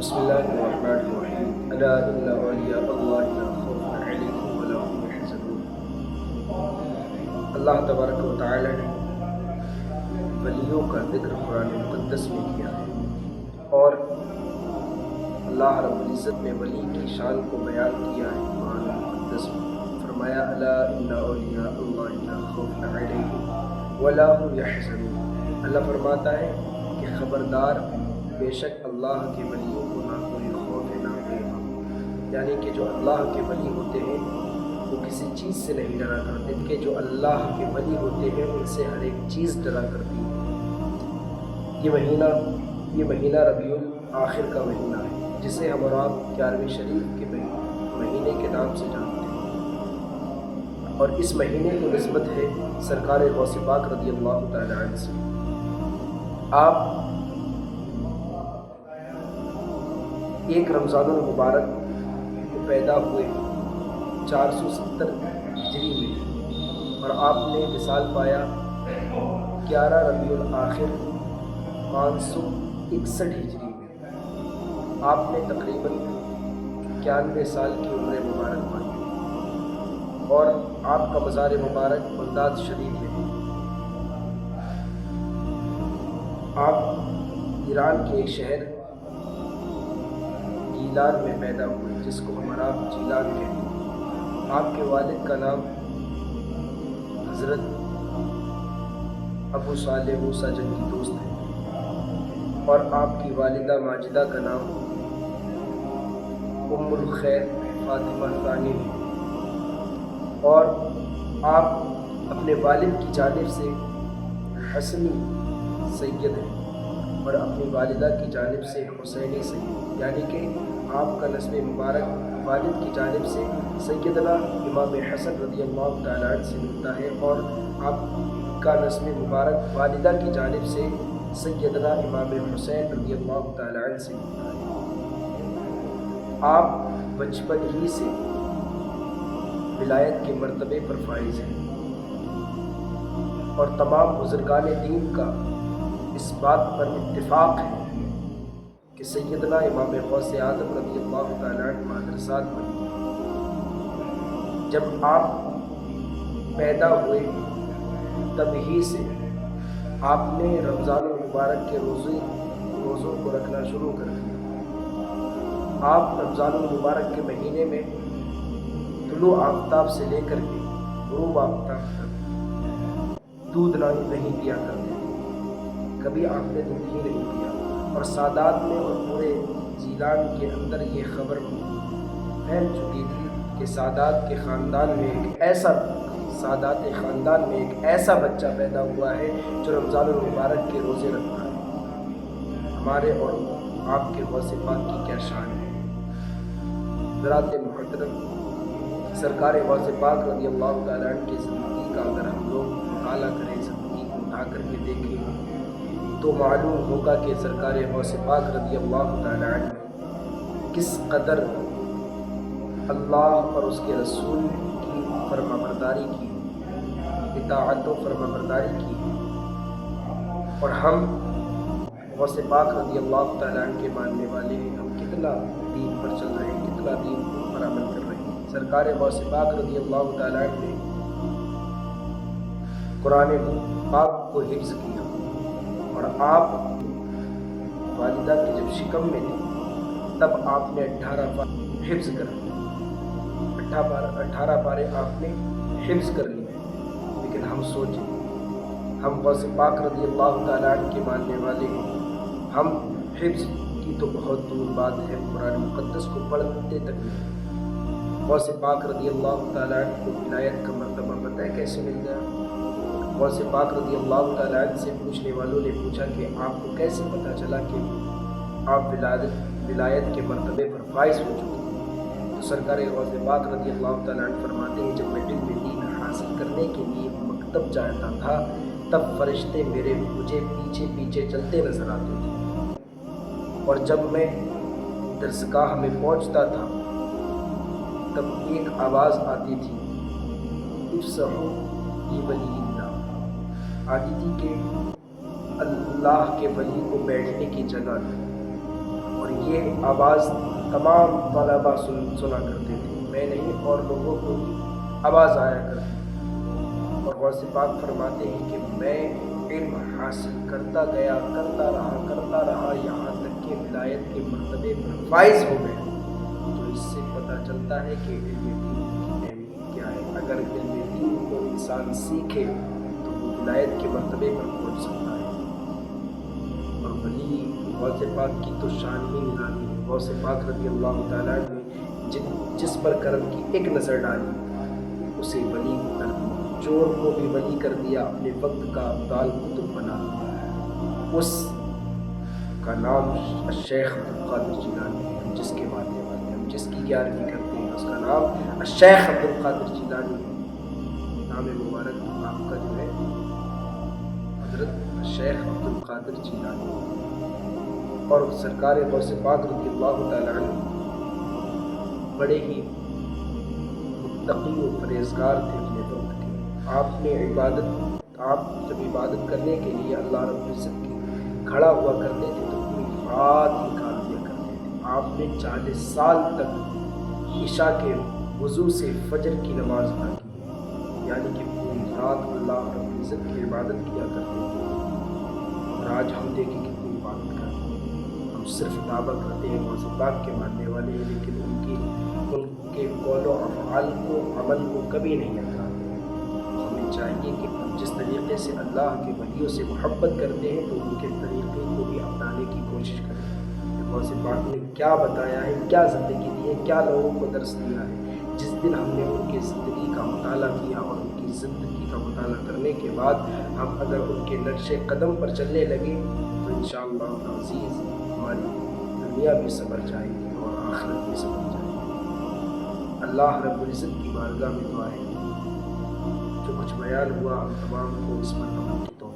بسم اللہ الرحمن الرحیم الا ان اولیاء اللہ لا خوف علیہم ولا هم يحزنون۔ اللہ تبارک و تعالی نے ولیوں کا ذکر قرآن مقدس میں کیا ہے، اور اللہ رب العزت نے ولی کی شان کو بیان کیا ہے قرآن مقدس میں۔ فرمایا الا ان اولیاء اللہ لا خوف علیہم ولا هم يحزنون۔ اللہ فرماتا ہے کہ خبردار، بے شک اللہ کے ولیوں کو نہ کوئی خوف ہے نہ کوئی غم، یعنی کہ جو اللہ کے ولی ہوتے ہیں وہ کسی چیز سے نہیں ڈرا کرتے، کہ جو اللہ کے ولی ہوتے ہیں ان سے ہر ایک چیز ڈرا کرتی ہے۔ یہ مہینہ ربیع الآخر کا مہینہ ہے، جسے ہم اور آپ 11ویں شریف کے مہینے کے نام سے جانتے ہیں، اور اس مہینے کو نسبت ہے سرکار غوث پاک رضی اللہ تعالی عنہ سے۔ آپ ایک رمضان المبارک کو پیدا ہوئے 470 ہجری میں، اور آپ نے وصال پایا 11 ربیع الآخر 561 ہجری میں۔ آپ نے تقریباً 91 سال کی عمر مبارک پائی، اور آپ کا مزار مبارک بغداد شریف ہے۔ آپ ایران کے ایک شہر جیلان میں پیدا ہوئے، جس کو ہم آپ جیلان کہتے ہیں۔ آپ کے والد کا نام حضرت ابو صالح موسیٰ جنگی دوست ہے، اور آپ کی والدہ ماجدہ کا نام ام الخیر فاطمہ ثانی ہے، اور آپ اپنے والد کی جانب سے حسنی سید ہیں، اور اپنی والدہ کی جانب سے حسینی سید، یعنی کہ آپ کا نسب مبارک والد کی جانب سے سیدنا امام حسن رضی اللہ تعالیٰ عنہ سے ملتا ہے، اور آپ کا نسب مبارک والدہ کی جانب سے سیدنا امام حسین رضی اللہ تعالیٰ عنہ سے ملتا ہے۔ آپ بچپن ہی سے ولایت کے مرتبے پر فائز ہیں، اور تمام بزرگان دین کا اس بات پر اتفاق ہے کہ سیدنا امام غوث اعظم رضی اللہ تعالیٰ عنہ مدرسات بنے۔ جب آپ پیدا ہوئے تب ہی سے آپ نے رمضان المبارک کے روزوں کو رکھنا شروع کر دیا۔ آپ رمضان المبارک کے مہینے میں طلوع آفتاب سے لے کر کے غروب آفتاب تک دودھ نہیں پیا کرتے تھے، کبھی آپ نے دودھ ہی نہیں پیا، اور سادات میں اور پورے جیلان کے اندر یہ خبر پھیل چکی تھی کہ سادات خاندان میں ایک ایسا بچہ پیدا ہوا ہے جو رمضان المبارک کے روزے رکھتا ہے۔ ہمارے اور آپ کے غوث پاک کی کیا شان ہے۔ حضرات محترم، سرکار غوث پاک رضی اللہ تعالیٰ عنہ کی زندگی کا اگر ہم لوگ مطالعہ کریں، زندگی کو اٹھا کر کے دیکھیں، تو معلوم ہوگا کہ سرکار غوث پاک رضی اللہ تعالیٰ عنہ کس قدر اللہ اور اس کے رسول کی فرمانبرداری کی، اطاعت و فرمانبرداری کی، اور ہم غوث پاک رضی اللہ تعالیٰ عنہ کے ماننے والے ہیں۔ ہم کتنا دین پر چل رہے ہیں، کتنا دین پر عمل کر رہے ہیں۔ سرکار غوث پاک رضی اللہ تعالیٰ عنہ نے قرآن پاک کو حفظ کیا، اور آپ والدہ کی جب شکم میں تھے تب آپ نے 18 پارے حفظ کر لیے، 18 پارے آپ نے حفظ کر لیے۔ لیکن ہم سوچیں، ہم غوث پاک رضی اللہ تعالیٰ عنہ کے ماننے والے ہیں، ہم حفظ کی تو بہت دور بات ہے، قرآن مقدس کو پڑھتے تک نہیں۔ غوث پاک رضی اللہ تعالیٰ عنہ کو ولایت کا مرتبہ پتہ ہے کیسے مل گیا؟ غوث پاک رضی اللہ تعالیٰ عنہ سے پوچھنے والوں نے پوچھا کہ آپ کو کیسے پتہ چلا کہ آپ ولایت کے مرتبے پر فائز ہو چکے ہیں؟ تو سرکار غوث پاک رضی اللہ تعالیٰ عنہ فرماتے ہیں، جب میں علم دین حاصل کرنے کے لیے مکتب جاتا تھا تب فرشتے مجھے پیچھے پیچھے چلتے نظر آتے تھے، اور جب میں درسگاہ میں پہنچتا تھا تب ایک آواز آتی تھی، افسحوا لولی اللہ، آتی تھی کہ اللہ کے ولی کو بیٹھنے کی جگہ دو، اور یہ آواز تمام طلباء سنا کرتے تھے، میں نہیں اور لوگوں کو بھی آواز آیا کرتی۔ اور غوث پاک فرماتے ہیں کہ میں علم حاصل کرتا گیا، کرتا رہا یہاں تک کہ ولایت کے مرتبے پر فائز ہو گئے۔ تو اس سے پتہ چلتا ہے کہ علم دین کی اہمیت کیا ہے۔ اگر علم دین کو انسان سیکھے تو وہ ولایت کے مرتبے پر پہنچ سکتا ہے۔ اور ولی غوث پاک کی تو شان ہی نرالی ہے۔ غوث پاک رضی اللہ تعالیٰ نے جس پر کرم کی ایک نظر ڈالی اسے ولی کر دیا، چور کو بھی ولی کر دیا، اپنے وقت کا ابدال قطب بنا دیا۔ اس کا نام الشیخ عبدالقادر جیلانی ہے۔ ہم جس کے ماننے والے ہیں، ہم جس کی گیارہویں کرتے ہیں، اس کا نام الشیخ عبدالقادر جیلانی ہے۔ نام مبارک آپ کا جو ہے حضرت الشیخ عبدالقادر جیلانی، اور سرکار غوث پاک رضی اللہ تعالیٰ عنہ بڑے ہی متقی و پرہیزگار تھے اپنے وقت کے۔ آپ جب عبادت کرنے کے لیے اللہ رب العزت کی کھڑا ہوا کرتے تھے تو پوری رات نکال دیا کرتے تھے۔ آپ نے 40 سال تک عشاء کے وضو سے فجر کی نماز ادا کی، یعنی کہ پوری رات اللہ رب العزت کی عبادت کیا کرتے تھے۔ اور آج ہم دیکھیں کتنی عبادت کرتے ہیں، ہم صرف دعویٰ کرتے ہیں غوث پاک کے ماننے والے ہیں، لیکن ان کے قول و افعال کو، عمل کو کبھی نہیں اپناتے۔ ہمیں چاہیے کہ ہم جس طریقے سے اللہ کے ولیوں سے محبت کرتے ہیں تو ان کے طریقے کو بھی اپنانے کی کوشش کریں۔ کہ غوث پاک نے کیا بتایا ہے، کیا زندگی دی ہے، کیا لوگوں کو درس دیا ہے۔ جس دن ہم نے ان کی زندگی کا مطالعہ کیا اور ان کی زندگی کا مطالعہ کرنے کے بعد ہم اگر ان کے نقش قدم پر چلنے لگے تو انشاءاللہ العزیز ہماری دنیا بھی سنور جائے گی اور آخرت بھی سنور جائے گی۔ اللہ رب العزت کی بارگاہ میں دعا ہے، جو کچھ بیان ہوا ہم تمام کو اس پر عمل کی توفیق